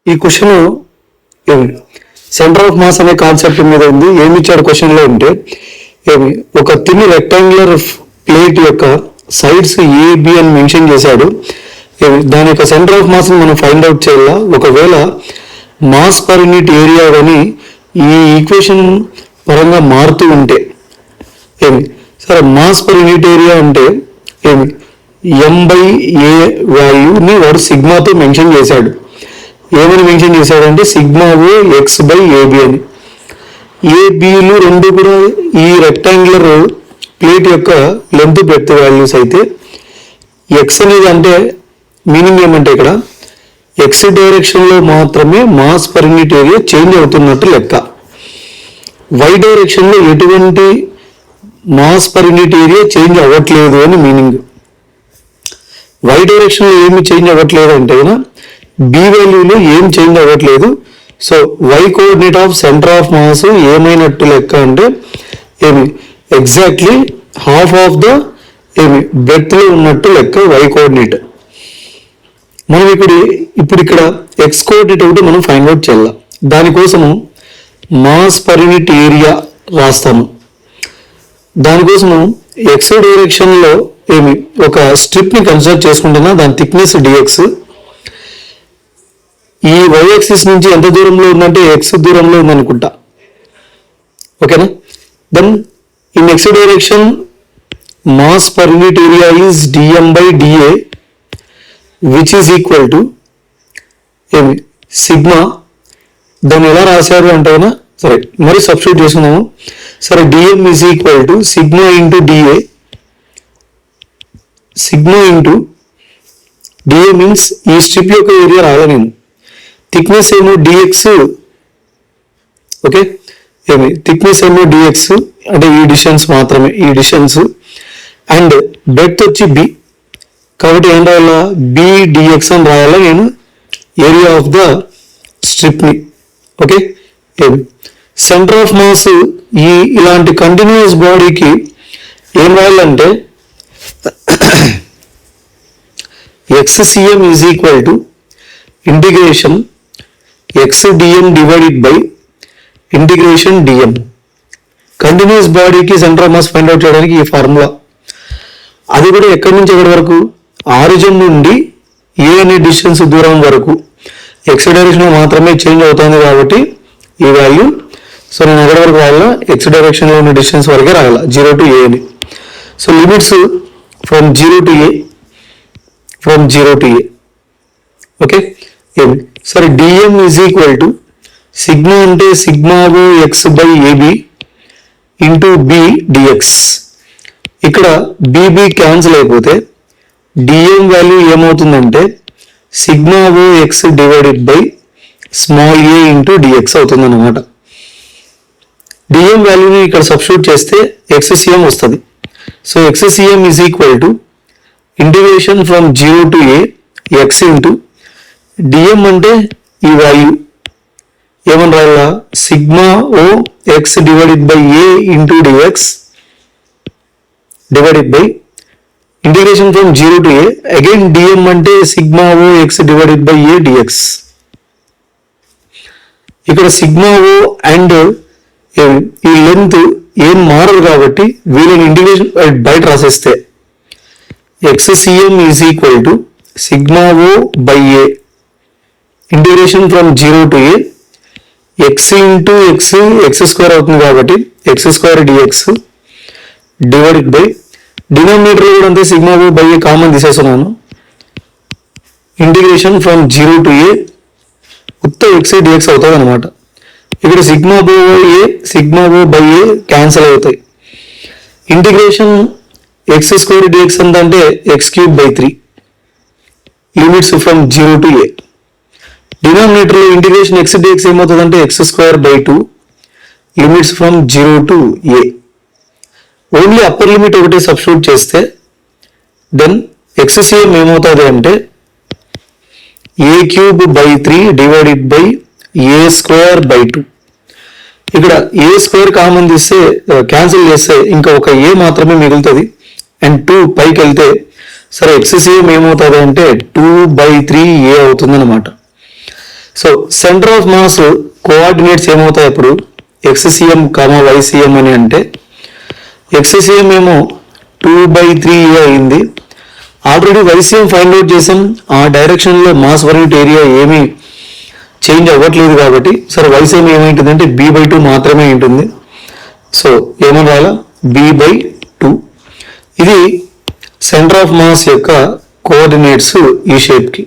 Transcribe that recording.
ఈ question centre of mass అనే concept మీద ఉంది. ఏమి ఇచ్చాడు క్వశ్చన్ లో అంటే ఒక థిన్ రెక్టాంగులర్ ప్లేట్ యొక్క సైడ్స్ ఏబి అని మెన్షన్ చేశాడు. దాని యొక్క సెంటర్ ఆఫ్ మాస్ ని మనం ఫైండ్ అవుట్ చేయాలా. ఒకవేళ మాస్ పర్ యూనిట్ ఏరియా అని ఈ ఈక్వేషన్ పరంగా మారుతూ ఉంటే సరే మాస్ పర్ యూనిట్ ఏరియా అంటే M/A వాల్యూని వాడు సిగ్మాతో మెన్షన్ చేశాడు. ఏమని మెన్షన్ చేశాడంటే సిగ్మా ఓ x/AB అని. ఏబిలు రెండు కూడా ఈ రెక్టాంగులర్ ప్లేట్ యొక్క లెంత్ బ్రెడ్త్ వాల్యూస్ అయితే ఎక్స్ అనేది అంటే మీనింగ్ ఏమంటే ఇక్కడ ఎక్స్ డైరెక్షన్లో మాత్రమే mass per unit area change అవుతున్నట్టు లెక్క. వై డైరెక్షన్లో ఎటువంటి mass per unit area change అవ్వట్లేదు అని మీనింగ్. వై డైరెక్షన్లో ఏమి చేంజ్ అవ్వట్లేదు అంటే బి వాల్యూలో ఏం చేంజ్ అవ్వట్లేదు. So Y coordinate of centre of mass ఏమైనట్టు లెక్క అంటే exactly half of the breadth లో ఉన్నట్టు లెక్క వై కోఆర్డినేట్. మనం ఇప్పుడు ఇక్కడ ఎక్స్ కోఆర్డినేట్ ఒకటి మనం ఫైండ్ అవుట్ చేయాలి. దానికోసము మాస్ పర్ యూనిట్ ఏరియా రాస్తాము. దానికోసము ఎక్స్ డైరెక్షన్ లో ఒక స్ట్రిప్ ని కన్సిడర్ చేసుకుంటున్నా. దాని థిక్నెస్ డిఎక్స్. ఈ వై యాక్సిస్ నుంచి ఎంత దూరంలో ఉందంటే ఎక్స్ దూరంలో ఉందనుకుంటా. ఓకేనా. Then in x direction mass per unit area is dm/dA which is equal to sigma. దాన్ని ఎలా రాశారు అంటే సరే మరి సబ్స్టిట్యూట్ చేసుకున్నాము. సరే dm is equal to sigma into dA. Sigma into dA means ఈ స్ట్రిప్ యొక్క ఏరియా రాయాలి నేను. థిక్నెస్ ఏమో డిఎక్స్. ఓకే. థిక్నెస్ ఏమో డిఎక్స్ అంటే ఈ డిస్టెన్స్ మాత్రమే, ఈ డిస్టెన్స్. అండ్ బ్రెడ్త్ వచ్చి బి. కాబట్టి ఏం రాయాలా బి డిఎక్స్ అని రాయాలా నేను ఏరియా ఆఫ్ ద స్ట్రిప్ ని. ఓకే. సెంటర్ ఆఫ్ మాస్ ఇలాంటి కంటిన్యూస్ బాడీకి ఏం రాయాలంటే xcm is equal to integration xdm divided by integration dm. Continuous బాడీకి centre of mass find out చేయడానికి ఈ ఫార్ములా. అది కూడా ఎక్కడి నుంచి ఎక్కడి వరకు ఆరిజిన్ నుండి ఏ అనే డిస్టెన్స్ దూరం వరకు ఎక్స్ డైరెక్షన్ లో మాత్రమే చేంజ్ అవుతుంది కాబట్టి ఈ వాల్యూ. సో నేను ఎక్కడి వరకు రాయాలా ఎక్స్ డైరెక్షన్ లో ఉన్న డిస్టెన్స్ వరకే రాయాలా 0 to a అని. So limits from 0 to a, from 0 to a. Okay. సరే dm is equal to sigma అంటే sigma O x/AB into B dx. ఇక్కడ బీబీ క్యాన్సిల్ అయిపోతే డిఎం వాల్యూ ఏమవుతుందంటే sigma O x divided by small a into dx అవుతుంది అన్నమాట. Dm వాల్యూని ఇక్కడ substitute చేస్తే ఎక్స్సిఎం వస్తుంది. So xcm is equal to integration from 0 to a x into DM అంటే ఈ వాల్యూ ఏమని రాయాలా sigma O x divided by a into dx divided by integration from 0 to a again dm అంటే sigma O x divided by a dx. ఇక్కడ sigma O and ఈ length ఏం మారదు కాబట్టి వీళ్ళని ఇంటిగ్రేషన్ బయట రాసేస్తే xcm is equal to sigma oh by a integration from 0 to a x into x x square అవుతుంది కాబట్టి x square dx divided by denominator కూడా అంతే sigma oh by a common తీసేస్తున్నాను. ఇంటిగ్రేషన్ ఫ్రమ్ 0 to a ఉత్త x d x అవుతుంది అనమాట. ఇక్కడ sigma oh by a cancel అవుతాయి. ఇంటిగ్రేషన్ ఎక్స్ స్క్వేర్ డిఎక్స్ ఎంత అంటే x³ 3. Limits from 0 to a. Denominator లో ఇంటిగ్రేషన్ ఎక్స్ డిఎక్స్ ఏమవుతుంది అంటే x² 2. Limits from 0 to a. Only upper limit ఒకటి సబ్స్టిట్యూట్ చేస్తే దెన్ xcm ఏమవుతుంది అంటే a³ 3 డివైడెడ్ బై a² 2. ఇక్కడ a² కామన్ తీస్తే క్యాన్సిల్ చేస్తే ఇంకా ఒక a మాత్రమే మిగులుతుంది. అండ్ 2 పైకి వెళ్తే సరే xcm ఏమవుతుంది అంటే 2/3 a అవుతుంది అనమాట. So centre of mass coordinates ఏమవుతాయి అప్పుడు ఎక్స్సిఎం వైసిఎం అని అంటే ఎక్స్సిఎం ఏమో 2/3 అయింది. ఆల్రెడీ వైసిఎం ఫైండ్ అవుట్ చేసాం, ఆ డైరెక్షన్లో మాస్ పర్ యూనిట్ ఏరియా ఏమీ చేంజ్ అవ్వట్లేదు కాబట్టి సరే వైసిఎం ఏమైంటుందంటే b/2 మాత్రమే ఉంటుంది. సో ఏమని రాయాలా b/2. ఇది సెంటర్ ఆఫ్ మాస్ యొక్క కోఆర్డినేట్స్ ఈ షేప్కి.